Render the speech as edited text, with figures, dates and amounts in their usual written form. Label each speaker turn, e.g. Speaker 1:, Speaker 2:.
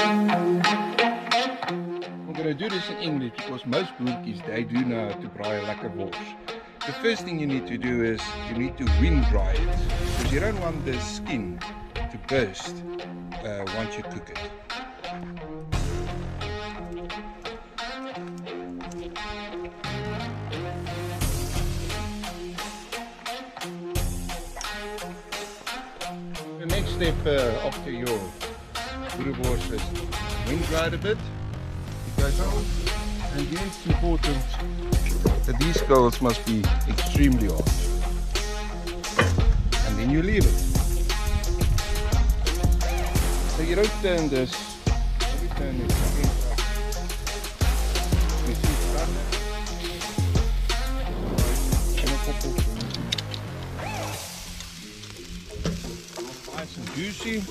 Speaker 1: I'm going to do this in English because most boertjies, they do know how to braai lekker wors. The first thing you need to do is you need to wind dry it, because you don't want the skin to burst once you cook it. The next step after your Boerewors is wind dried a bit, it goes on, and then it's important that these skulls must be extremely hard, and then you leave it. So you don't turn this, you turn it again. You see it's done. Nice and juicy.